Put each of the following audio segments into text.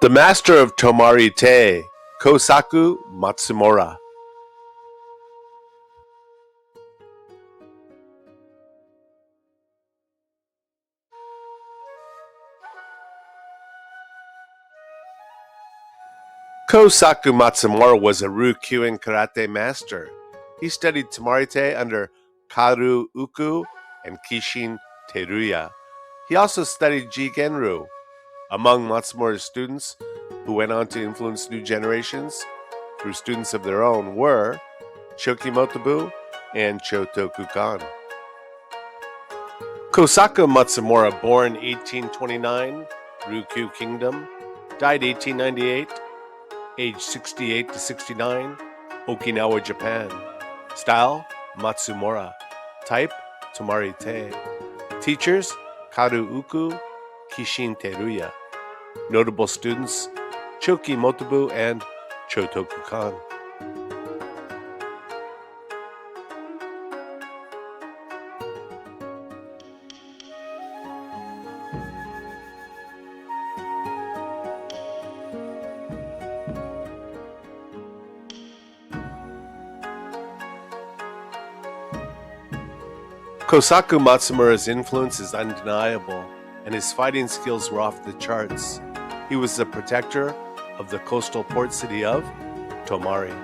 The master of Tomari-Te, Kosaku Matsumora. Kosaku Matsumora was a Ryūkyūan karate master. He studied Tomari-Te under Karyu Uku and Kishin Teruya. He also studied Jigenryu. Among Matsumora's students, who went on to influence new generations through students of their own, were Shokimotobu and Shotokukan. Kosaku Matsumora, born 1829, Ryūkyū Kingdom, died 1898, age 68 to 69, Okinawa, Japan. Style, Matsumora. Type, Tomari-Te. Teachers, Karyu Uku, Kishin Teruya. Notable students, Shokimotobu and Shotokukan. Kosaku Matsumora's influence is undeniable, and his fighting skills were off the charts. He was the protector of the coastal port city of Tomari.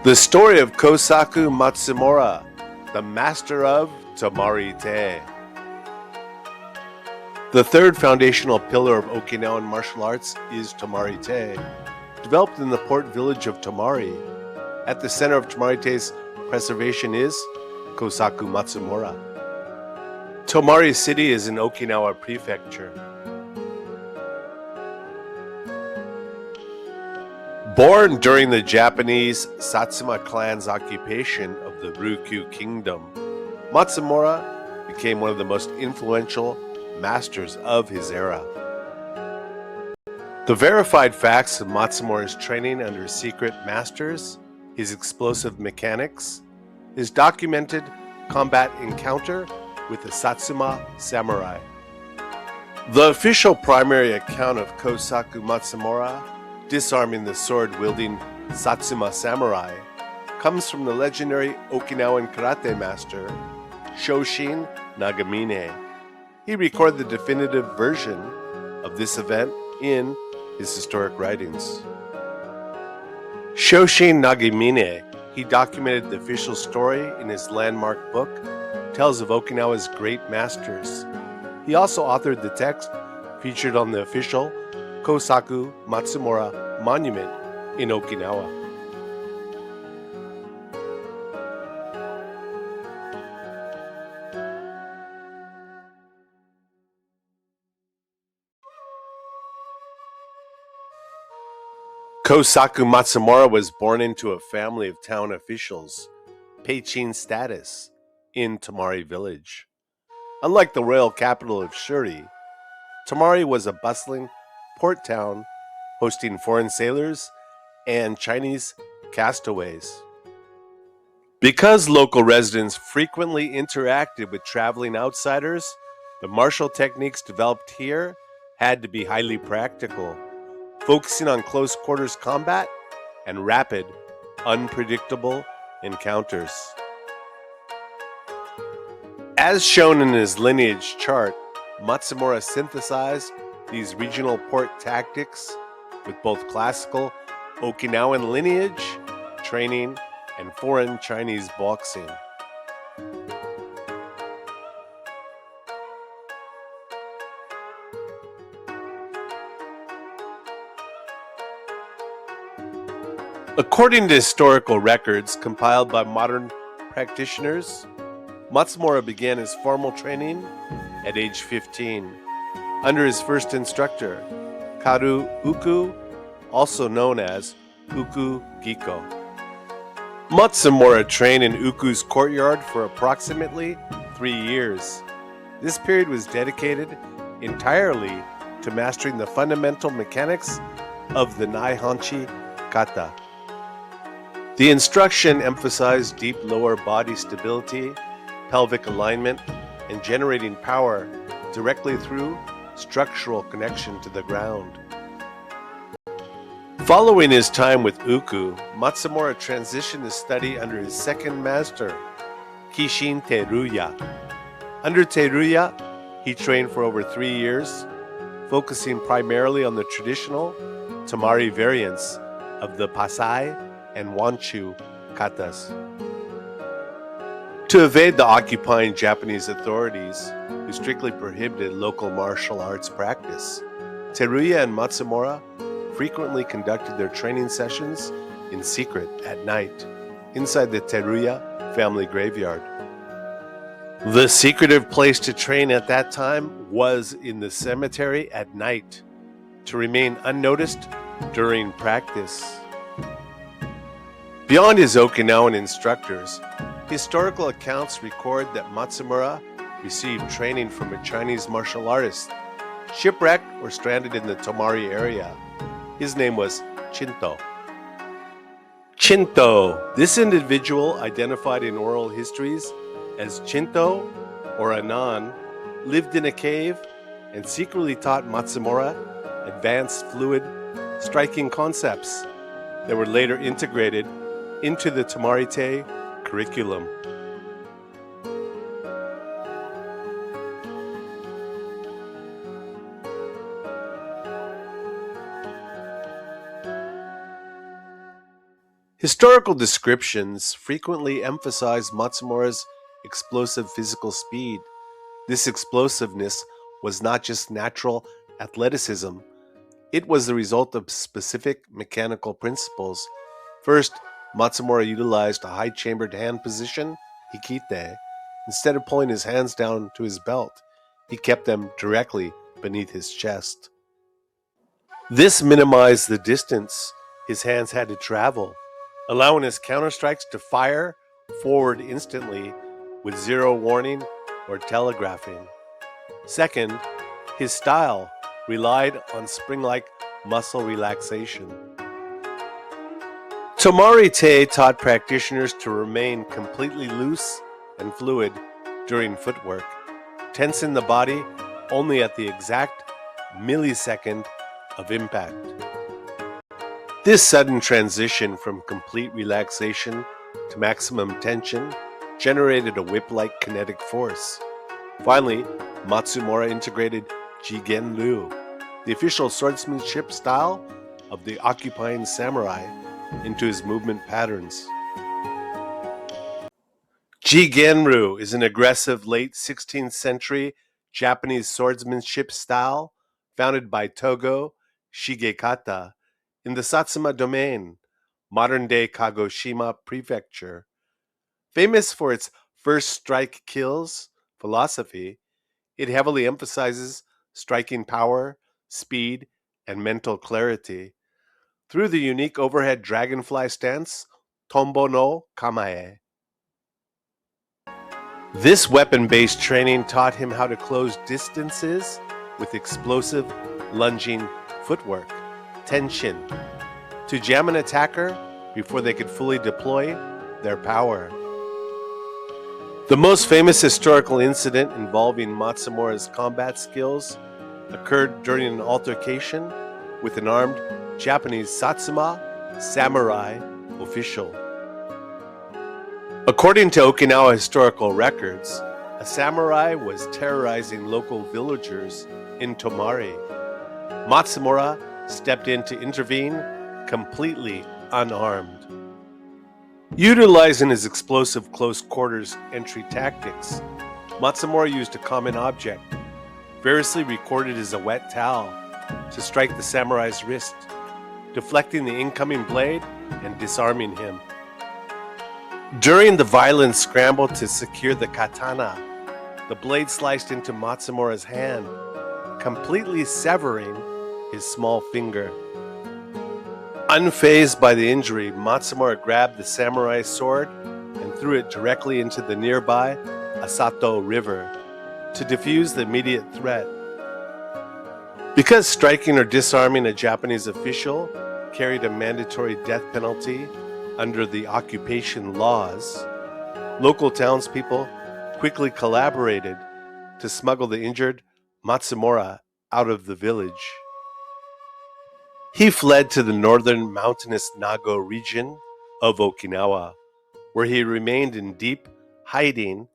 The story of Kosaku Matsumora, the master of Tomari-Te. The third foundational pillar of Okinawan martial arts is Tomari-Te, developed in the port village of Tomari. At the center of Tomari-Te's preservation is Kosaku Matsumora. Tomari City is in Okinawa Prefecture. Born during the Japanese Satsuma clan's occupation of the Ryūkyū Kingdom, Matsumora became one of the most influential masters of his era. The verified facts of Matsumora's training under secret masters, his explosive mechanics, his documented combat encounter with the Satsuma samurai. The official primary account of Kosaku Matsumora disarming the sword-wielding Satsuma samurai comes from the legendary Okinawan karate master Shoshin Nagamine. He recorded the definitive version of this event in his historic writings. Shoshin Nagamine, he documented the official story in his landmark book, Tales of Okinawa's Great Masters. He also authored the text featured on the official Kosaku Matsumora monument in Okinawa. Kosaku Matsumora was born into a family of town officials, Peichin status, in Tomari Village. Unlike the royal capital of Shuri, Tomari was a bustling port town hosting foreign sailors and Chinese castaways. Because local residents frequently interacted with traveling outsiders, the martial techniques developed here had to be highly practical, focusing on close quarters combat and rapid, unpredictable encounters. As shown in his lineage chart, Matsumora synthesized these regional port tactics with both classical Okinawan lineage, training, and foreign Chinese boxing. According to historical records compiled by modern practitioners, Matsumora began his formal training at age 15 under his first instructor, Karyu Uku, also known as Uku Giko. Matsumora trained in Uku's courtyard for approximately 3 years. This period was dedicated entirely to mastering the fundamental mechanics of the Nai Hanchi kata. The instruction emphasized deep lower body stability, pelvic alignment, and generating power directly through structural connection to the ground. Following his time with Uku, Matsumora transitioned to study under his second master, Kishin Teruya. Under Teruya, he trained for over 3 years, focusing primarily on the traditional Tomari variants of the Pasai and Wanchu katas. To evade the occupying Japanese authorities, who strictly prohibited local martial arts practice, Teruya and Matsumora frequently conducted their training sessions in secret at night, inside the Teruya family graveyard. The secretive place to train at that time was in the cemetery at night, to remain unnoticed during practice. Beyond his Okinawan instructors, historical accounts record that Matsumora received training from a Chinese martial artist, shipwrecked or stranded in the Tomari area. His name was Chinto. Chinto. This individual, identified in oral histories as Chinto or Anan, lived in a cave and secretly taught Matsumora advanced fluid striking concepts that were later integrated into the Tomari-Te curriculum. Historical descriptions frequently emphasize Matsumora's explosive physical speed. This explosiveness was not just natural athleticism, it was the result of specific mechanical principles. First, Matsumora utilized a high-chambered hand position, hikite. Instead of pulling his hands down to his belt, he kept them directly beneath his chest. This minimized the distance his hands had to travel, allowing his counterstrikes to fire forward instantly with zero warning or telegraphing. Second, his style relied on spring-like muscle relaxation. Tomari-Te taught practitioners to remain completely loose and fluid during footwork, tensing the body only at the exact millisecond of impact. This sudden transition from complete relaxation to maximum tension generated a whip-like kinetic force. Finally, Matsumora integrated Jigen-Ryu, the official swordsmanship style of the occupying samurai, into his movement patterns. Jigen-Ryu is an aggressive late 16th century Japanese swordsmanship style founded by Togo Shigekata in the Satsuma domain, modern-day Kagoshima prefecture. Famous for its first strike kills philosophy, it heavily emphasizes striking power, speed, and mental clarity through the unique overhead dragonfly stance, Tombo no Kamae. This weapon-based training taught him how to close distances with explosive, lunging footwork, tenshin, to jam an attacker before they could fully deploy their power. The most famous historical incident involving Matsumora's combat skills occurred during an altercation with an armed Japanese Satsuma samurai official. According to Okinawa historical records, a samurai was terrorizing local villagers in Tomari. Matsumora stepped in to intervene, completely unarmed. Utilizing his explosive close quarters entry tactics, Matsumora used a common object, variously recorded as a wet towel, to strike the samurai's wrist, deflecting the incoming blade and disarming him. During the violent scramble to secure the katana, the blade sliced into Matsumora's hand, completely severing his small finger. Unfazed by the injury, Matsumora grabbed the samurai's sword and threw it directly into the nearby Asato River to defuse the immediate threat. Because striking or disarming a Japanese official carried a mandatory death penalty under the occupation laws, local townspeople quickly collaborated to smuggle the injured Matsumora out of the village. He fled to the northern mountainous Nago region of Okinawa, where he remained in deep hiding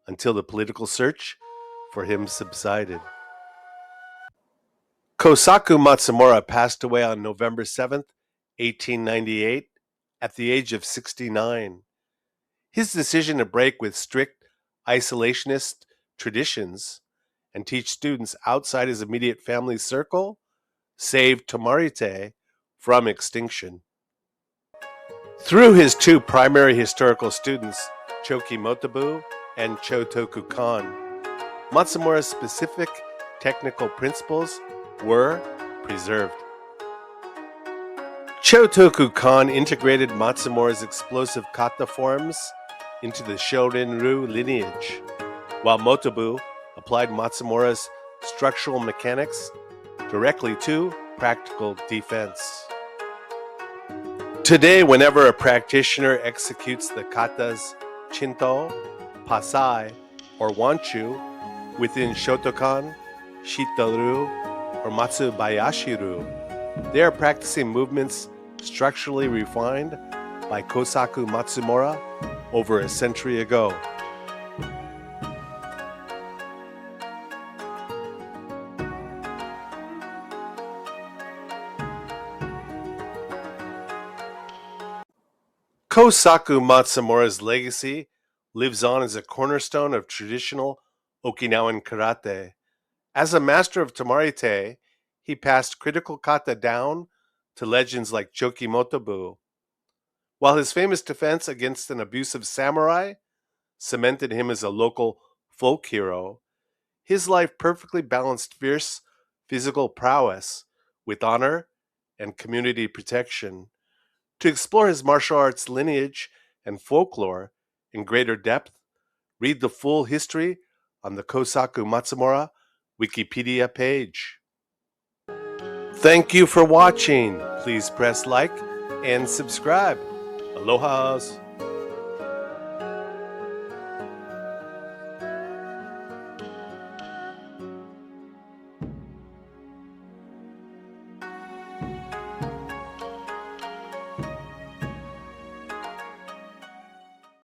until the political search for him subsided. Kosaku Matsumora passed away on November 7th, 1898, at the age of 69. His decision to break with strict isolationist traditions and teach students outside his immediate family circle saved Tomari-Te from extinction. Through his two primary historical students, Choki Motobu and Chotoku Kan, Matsumora's specific technical principles were preserved. Chotoku Kan integrated Matsumora's explosive kata forms into the Shorin-ryu lineage, while Motobu applied Matsumora's structural mechanics directly to practical defense. Today, whenever a practitioner executes the katas Chinto, Pasai, or Wanchu within Shotokan, Shito-ryu, or Matsubayashi-ryu, they are practicing movements structurally refined by Kosaku Matsumora over a century ago. Kosaku Matsumora's legacy lives on as a cornerstone of traditional Okinawan karate. As a master of Tomari-Te, he passed critical kata down to legends like Choki Motobu, while his famous defense against an abusive samurai cemented him as a local folk hero. His life perfectly balanced fierce physical prowess with honor and community protection. To explore his martial arts lineage and folklore in greater depth, read the full history on the Kosaku Matsumora Wikipedia page. Thank you for watching. Please press like and subscribe. Aloha's.